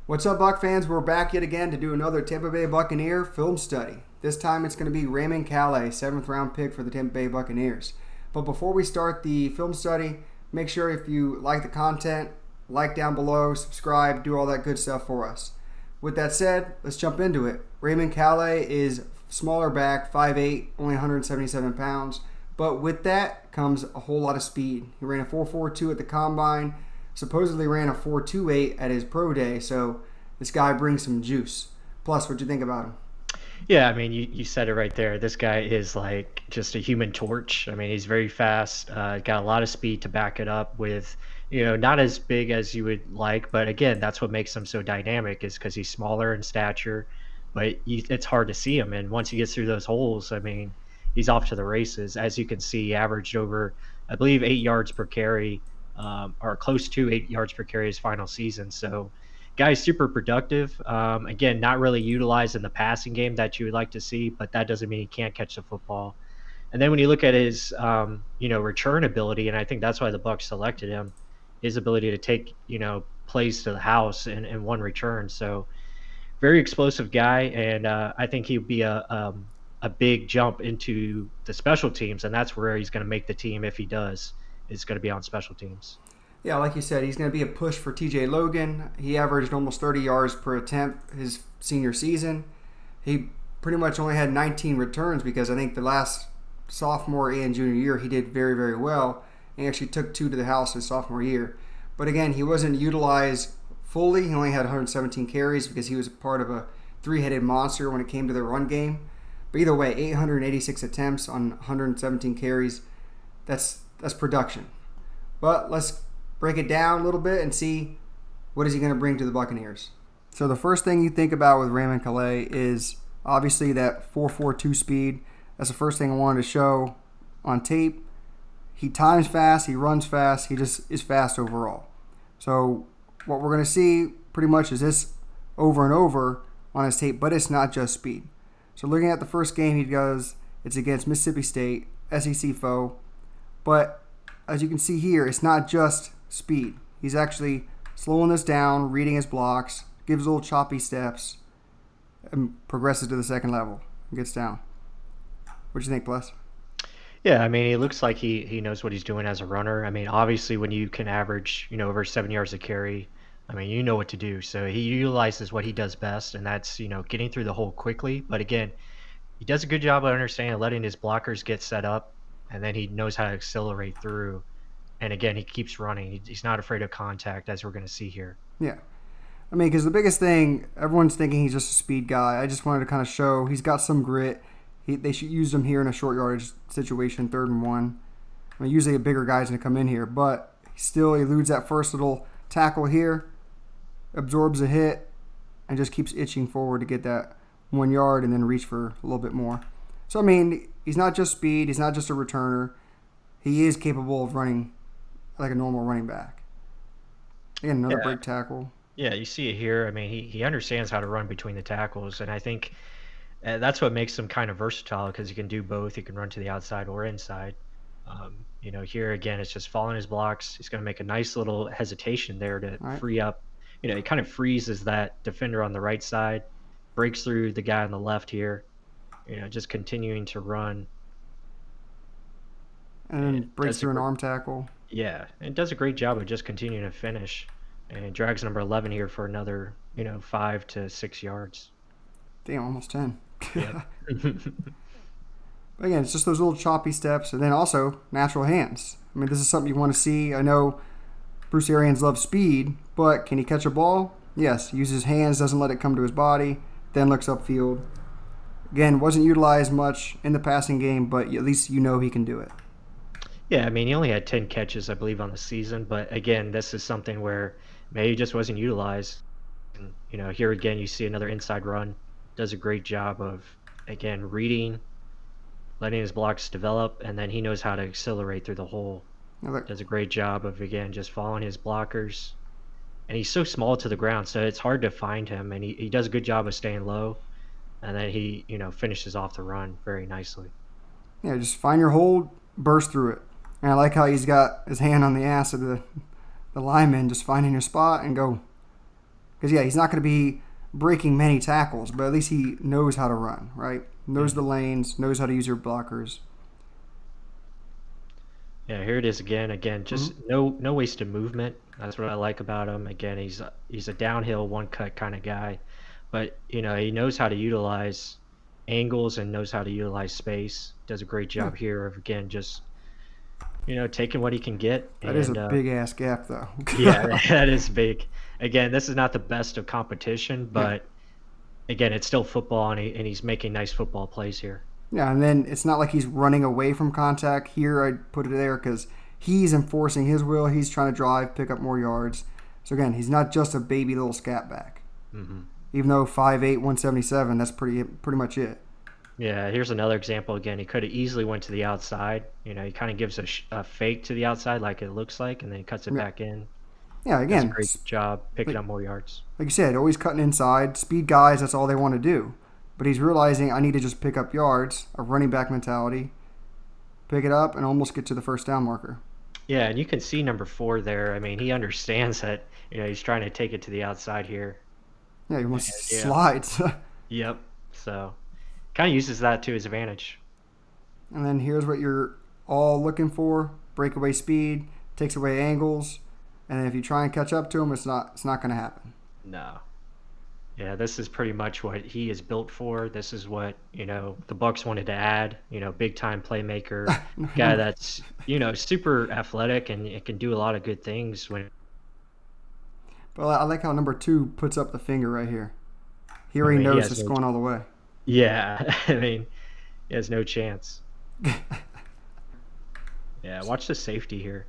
What's up, Buck fans? We're back yet again to do another Tampa Bay Buccaneer film study. This time it's going to be Raymond Calais, 7th round pick for the Tampa Bay Buccaneers. But before we start the film study, make sure if you like the content, like down below, subscribe, do all that good stuff for us. With that said, let's jump into it. Raymond Calais is smaller back, 5'8", only 177 pounds. But with that comes a whole lot of speed. He ran a 4.42 at the combine, supposedly ran a 4.28 at his pro day, so this guy brings some juice. Plus, what'd you think about him? Yeah, I mean, you said it right there. This guy is like just a human torch. I mean, he's very fast, got a lot of speed to back it up with, not as big as you would like. But again, that's what makes him so dynamic is because he's smaller in stature, but it's hard to see him. And once he gets through those holes, I mean, he's off to the races. As you can see, he averaged over, I believe, 8 yards per carry, or close to 8 yards per carry his final season. So, guy's super productive. Again, not really utilized in the passing game that you would like to see, but that doesn't mean he can't catch the football. And then when you look at his, return ability, and I think that's why the Bucs selected him, his ability to take, plays to the house in one return. So very explosive guy, and I think he'd be a big jump into the special teams, and that's where he's going to make the team if he does. Is going to be on special teams. Yeah, like you said, he's going to be a push for TJ Logan. He averaged almost 30 yards per attempt his senior season. He pretty much only had 19 returns because I think the last sophomore and junior year he did very, very well. He actually took 2 to the house his sophomore year. But again, he wasn't utilized fully. He only had 117 carries because he was part of a three-headed monster when it came to the run game. But either way, 886 attempts on 117 carries, that's production. But let's break it down a little bit and see what is he going to bring to the Buccaneers. So the first thing you think about with Raymond Calais is obviously that 4.42 speed. That's the first thing I wanted to show on tape. He times fast, he runs fast, he just is fast overall. So what we're going to see pretty much is this over and over on his tape, but it's not just speed. So looking at the first game he does, it's against Mississippi State, SEC foe. But as you can see here, it's not just speed. He's actually slowing this down, reading his blocks, gives little choppy steps, and progresses to the second level and gets down. What do you think, Bless? Yeah, I mean, he looks like he knows what he's doing as a runner. I mean, obviously, when you can average, over 7 yards a carry, I mean, you know what to do. So he utilizes what he does best, and that's, getting through the hole quickly. But again, he does a good job of understanding letting his blockers get set up, and then he knows how to accelerate through. And again, he keeps running. He's not afraid of contact, as we're going to see here. Yeah. I mean, because the biggest thing, everyone's thinking he's just a speed guy. I just wanted to kind of show he's got some grit. They should use him here in a short yardage situation, 3rd and 1. I mean, usually a bigger guy's going to come in here, but he still eludes that first little tackle here, absorbs a hit, and just keeps itching forward to get that 1 yard and then reach for a little bit more. So, I mean, he's not just speed. He's not just a returner. He is capable of running like a normal running back. Again, another Yeah, break tackle. yeah, you see it here. I mean, he understands how to run between the tackles, and I think that's what makes him kind of versatile because he can do both. He can run to the outside or inside. Here again, it's just following his blocks. He's going to make a nice little hesitation there to All right. free up. He kind of freezes that defender on the right side, breaks through the guy on the left here. Just continuing to run. And then And breaks through an arm tackle. yeah, and does a great job of just continuing to finish. And drags number 11 here for another, 5 to 6 yards. Damn, almost 10. Yep. But again, it's just those little choppy steps, and then also natural hands. I mean, this is something you want to see. I know Bruce Arians loves speed, but can he catch a ball? Yes. Uses hands, doesn't let it come to his body, then looks upfield. Again, wasn't utilized much in the passing game, but at least you know he can do it. Yeah, I mean, he only had 10 catches, I believe, on the season. But again, this is something where maybe he just wasn't utilized. And, here again, you see another inside run. Does a great job of, again, reading, letting his blocks develop, and then he knows how to accelerate through the hole. Now look, Does a great job of, again, just following his blockers. And he's so small to the ground, so it's hard to find him. And he does a good job of staying low. And then he, finishes off the run very nicely. yeah, just find your hold, burst through it. And I like how he's got his hand on the ass of the lineman, just finding your spot and go Because, yeah, he's not going to be breaking many tackles, but at least he knows how to run, right? Knows the lanes, knows how to use your blockers. Yeah, here it is again. Again, just no wasted movement. That's what I like about him. Again, he's a downhill one cut kind of guy, but he knows how to utilize angles and knows how to utilize space. Does a great Yeah. job here of again just taking what he can get. That is a And big-ass gap, though. yeah, that is big. Again, this is not the best of competition, Yeah. but again, it's still football, and he's making nice football plays here. Yeah, and then it's not like he's running away from contact. Here, I put it there because he's enforcing his will. He's trying to drive, pick up more yards. So, again, he's not just a baby little scat back. Mm-hmm. Even though 5'8", 177, that's pretty much it. Yeah, here's another example. Again, he could have easily went to the outside. He kind of gives a fake to the outside like it looks like, and then he cuts it back in. Yeah, Does a again, great job picking up more yards. like you said, always cutting inside. Speed guys, that's all they want to do. But he's realizing I need to just pick up yards, a running back mentality, pick it up, and almost get to the first down marker. Yeah, and you can see number 4 there. I mean, he understands that he's trying to take it to the outside here. Yeah, he almost Yeah. slides. Yep. So kind of uses that to his advantage. And then here's what you're all looking for: breakaway speed, takes away angles, and if you try and catch up to him, it's not going to happen. No. Yeah, this is pretty much what he is built for. This is what, the Bucs wanted to add, big time playmaker, guy that's, super athletic and it can do a lot of good things when But I like how number 2 puts up the finger right here. Here he knows it's going all the way. Yeah, I mean, he has no chance. Yeah, watch the safety here.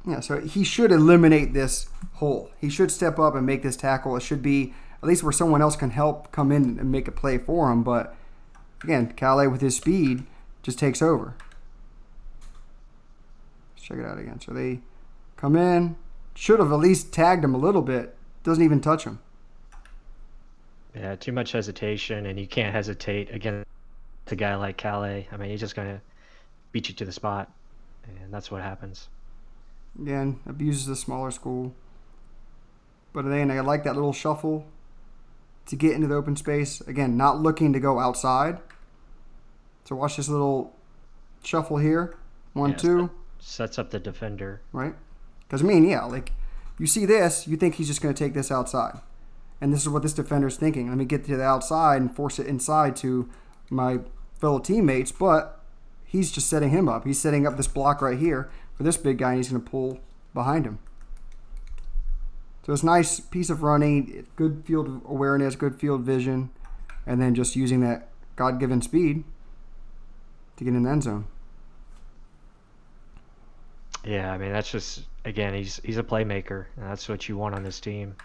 Yeah, so he should eliminate this hole. He should step up and make this tackle. It should be at least where someone else can help come in and make a play for him. But again, Calais with his speed just takes over. Let's check it out again. So they come in. Should have at least tagged him a little bit. Doesn't even touch him. Yeah, too much hesitation, and you can't hesitate against a guy like Calais. I mean, he's just going to beat you to the spot, and that's what happens. Again, abuses the smaller school. But then I like that little shuffle to get into the open space. Again, not looking to go outside. So watch this little shuffle here. 1, 2. Sets up the defender. Right? Because, like, you see this, you think he's just going to take this outside. And this is what this defender's thinking. Let me get to the outside and force it inside to my fellow teammates. But he's just setting him up. He's setting up this block right here for this big guy, and he's going to pull behind him. So it's a nice piece of running, good field awareness, good field vision, and then just using that God-given speed to get in the end zone. Yeah, I mean, that's just, again, he's a playmaker, and that's what you want on this team.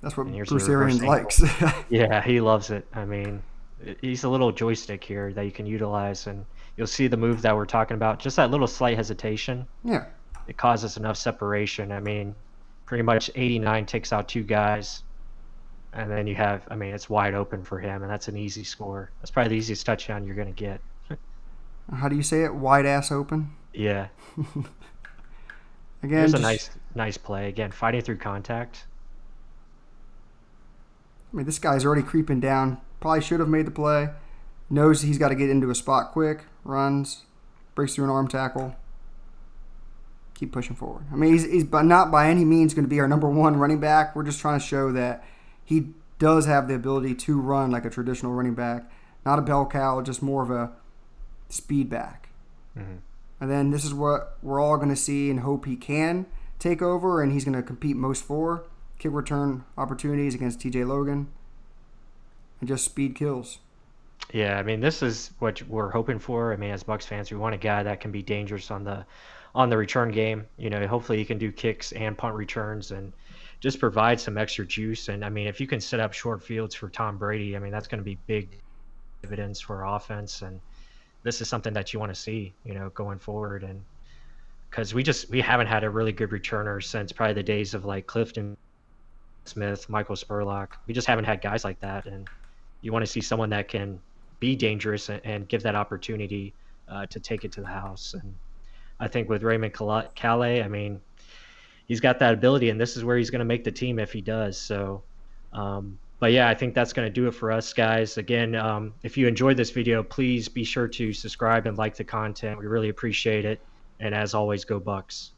That's what Bruce Arians likes. Yeah, he loves it. I mean, he's a little joystick here that you can utilize, and you'll see the move that we're talking about. Just that little slight hesitation. Yeah. It causes enough separation. I mean, pretty much 89 takes out 2 guys, and then you have, it's wide open for him, and that's an easy score. That's probably the easiest touchdown you're going to get. How do you say it? Wide ass open? Yeah. Again, here's a nice play. Again, fighting through contact. This guy's already creeping down. Probably should have made the play. Knows he's got to get into a spot quick. Runs. Breaks through an arm tackle. Keep pushing forward. He's not by any means going to be our number 1 running back. We're just trying to show that he does have the ability to run like a traditional running back. Not a bell cow, just more of a speed back. Mm-hmm. And then this is what we're all going to see and hope he can take over, and he's going to compete most for. Kick return opportunities against TJ Logan. And just speed kills. Yeah, this is what we're hoping for. As Bucs fans, we want a guy that can be dangerous on the return game. Hopefully he can do kicks and punt returns and just provide some extra juice. And if you can set up short fields for Tom Brady, that's going to be big dividends for our offense. And this is something that you want to see, going forward. And because we haven't had a really good returner since probably the days of like Clifton Smith, Michael Spurlock. We just haven't had guys like that. And you want to see someone that can be dangerous and give that opportunity to take it to the house. And I think with Raymond Calais, he's got that ability, and this is where he's going to make the team if he does. So, but yeah, I think that's going to do it for us, guys. Again, if you enjoyed this video, please be sure to subscribe and like the content. We really appreciate it. And as always, go Bucks.